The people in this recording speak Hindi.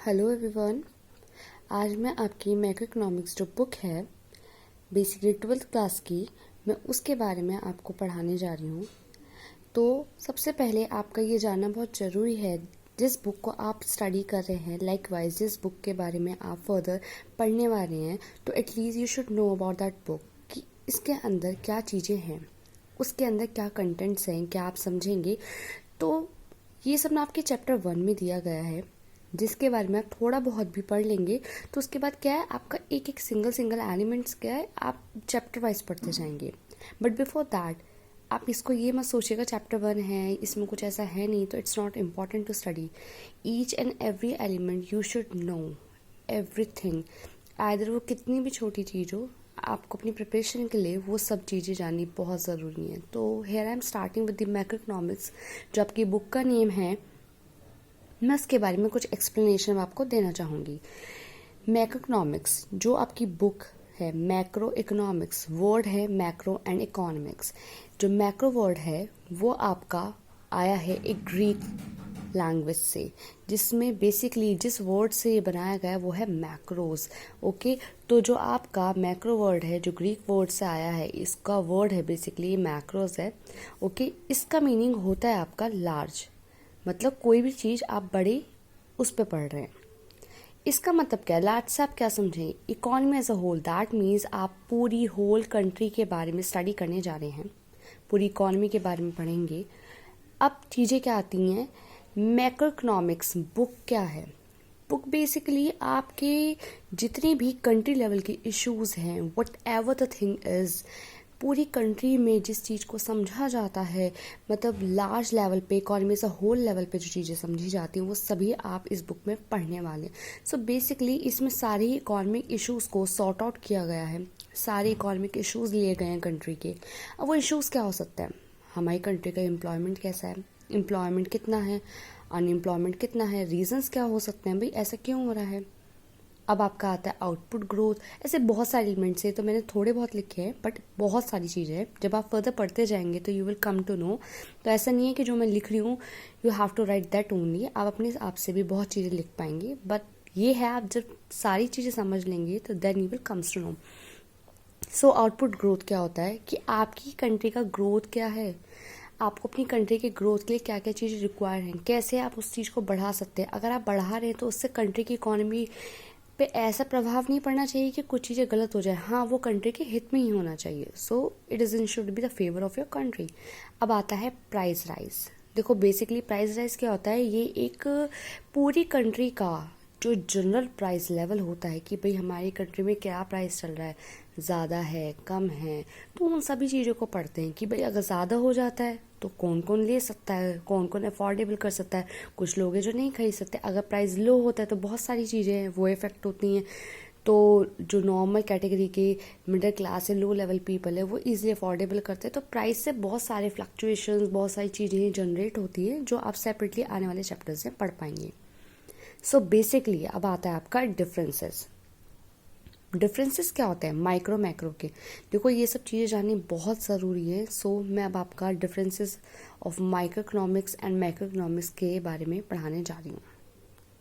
Hello everyone. आज मैं आपकी मैक्रो इकोनॉमिक्स जो बुक है बेसिकली 12th क्लास की, मैं उसके बारे में आपको पढ़ाने जा रही हूँ। तो सबसे पहले आपका ये जानना बहुत ज़रूरी है, जिस बुक को आप स्टडी कर रहे हैं, लाइकवाइज जिस बुक के बारे में आप फर्दर पढ़ने वाले हैं, तो at least you should know about that book कि इसके अंदर क्या चीज़ें हैं, उसके अंदर क्या कंटेंट्स हैं, क्या आप समझेंगे। तो ये सब ना आपके चैप्टर 1 में दिया गया है, जिसके बारे में आप थोड़ा बहुत भी पढ़ लेंगे तो उसके बाद क्या है, आपका एक एक सिंगल एलिमेंट्स क्या है, आप चैप्टर वाइज पढ़ते जाएंगे। बट बिफोर दैट आप इसको ये मत सोचिएगा चैप्टर 1 है, इसमें कुछ ऐसा है नहीं, तो it's not important to study each and every element. You should know everything, either वो कितनी भी छोटी चीज़ हो, आपको अपनी प्रिपरेशन के लिए वो सब चीज़ें जाननी बहुत ज़रूरी है। तो here I am starting with the macro economics, जो आपकी बुक का नेम है। मैं इसके बारे में कुछ एक्सप्लेनेशन आपको देना चाहूँगी। मैक्रो इकोनॉमिक्स जो आपकी बुक है, मैक्रो इकोनॉमिक्स वर्ड है मैक्रो एंड इकोनॉमिक्स। जो मैक्रो वर्ड है वो आपका आया है एक ग्रीक लैंग्वेज से, जिसमें बेसिकली जिस वर्ड से ये बनाया गया है वो है मैक्रोज। ओके, तो जो आपका मैक्रो वर्ड है जो ग्रीक वर्ड से आया है, इसका वर्ड है बेसिकली मैक्रोज है। ओके, इसका मीनिंग होता है आपका लार्ज, मतलब कोई भी चीज़ आप बड़ी उस पर पढ़ रहे हैं। इसका मतलब क्या है, लार्ज से आप क्या समझें, economy as a whole, that means आप पूरी होल कंट्री के बारे में स्टडी करने जा रहे हैं, पूरी इकोनॉमी के बारे में पढ़ेंगे। अब चीज़ें क्या आती हैं, मैक्रो इकोनॉमिक्स बुक क्या है। बुक बेसिकली आपके जितने भी कंट्री लेवल के इश्यूज हैं, what ever the thing is, पूरी कंट्री में जिस चीज़ को समझा जाता है, मतलब लार्ज लेवल पे इकोनॉमी से होल लेवल पे जो चीज़ें समझी जाती हैं, वो सभी आप इस बुक में पढ़ने वाले हैं। सो बेसिकली इसमें सारे इकोनॉमिक इश्यूज़ को सॉर्ट आउट किया गया है, सारे इकोनॉमिक इश्यूज़ लिए गए हैं कंट्री के। अब वो इश्यूज़ क्या हो सकते हैं, हमारी कंट्री का एम्प्लॉयमेंट कैसा है, एम्प्लॉयमेंट कितना है, अनएम्प्लॉयमेंट कितना है, रीजंस क्या हो सकते हैं, भाई ऐसा क्यों हो रहा है। अब आपका आता है आउटपुट ग्रोथ, ऐसे बहुत सारे एलिमेंट्स हैं, तो मैंने थोड़े बहुत लिखे हैं, बट बहुत सारी चीज़ें हैं, जब आप फर्दर पढ़ते जाएंगे तो you will come to know. तो ऐसा नहीं है कि जो मैं लिख रही हूँ you have to write that only, आप अपने आप से भी बहुत चीज़ें लिख पाएंगे। बट ये है, आप जब सारी चीज़ें समझ लेंगे तो then you will comes to know. So output growth क्या होता है कि आपकी कंट्री का ग्रोथ क्या है, आपको अपनी कंट्री के ग्रोथ के लिए क्या क्या चीज़ें रिक्वायर हैं, कैसे आप उस चीज़ को बढ़ा सकते हैं। अगर आप बढ़ा रहे हैं तो उससे कंट्री की इकोनॉमी पे ऐसा प्रभाव नहीं पड़ना चाहिए कि कुछ चीज़ें गलत हो जाए, हाँ वो कंट्री के हित में ही होना चाहिए। So it is in should be the favour of your country. अब आता है प्राइस राइज। देखो बेसिकली प्राइस राइज क्या होता है, ये एक पूरी कंट्री का जो जनरल प्राइस लेवल होता है कि भाई हमारी कंट्री में क्या प्राइस चल रहा है, ज़्यादा है कम है, तो उन सभी चीज़ों को पढ़ते हैं कि भाई अगर ज़्यादा हो जाता है तो कौन कौन ले सकता है, कौन कौन अफोर्डेबल कर सकता है, कुछ लोग हैं जो नहीं खरीद सकते। अगर प्राइस लो होता है तो बहुत सारी चीज़ें हैं वो इफेक्ट होती हैं, तो जो नॉर्मल कैटेगरी के मिडिल क्लास है, लो लेवल पीपल है, वो इजीली अफोर्डेबल करते हैं। तो प्राइस से बहुत सारे फ्लक्चुएशंस, बहुत सारी चीज़ें जनरेट होती हैं जो आप सेपरेटली आने वाले चैप्टर्स में पढ़ पाएंगे। सो बेसिकली अब आता है आपका डिफरेंसेस। डिफरेंसेस क्या होते हैं माइक्रो मैक्रो के, देखो ये सब चीज़ें जाननी बहुत ज़रूरी है। सो मैं अब आपका differences of micro economics and macro economics के बारे में पढ़ाने जा रही हूँ।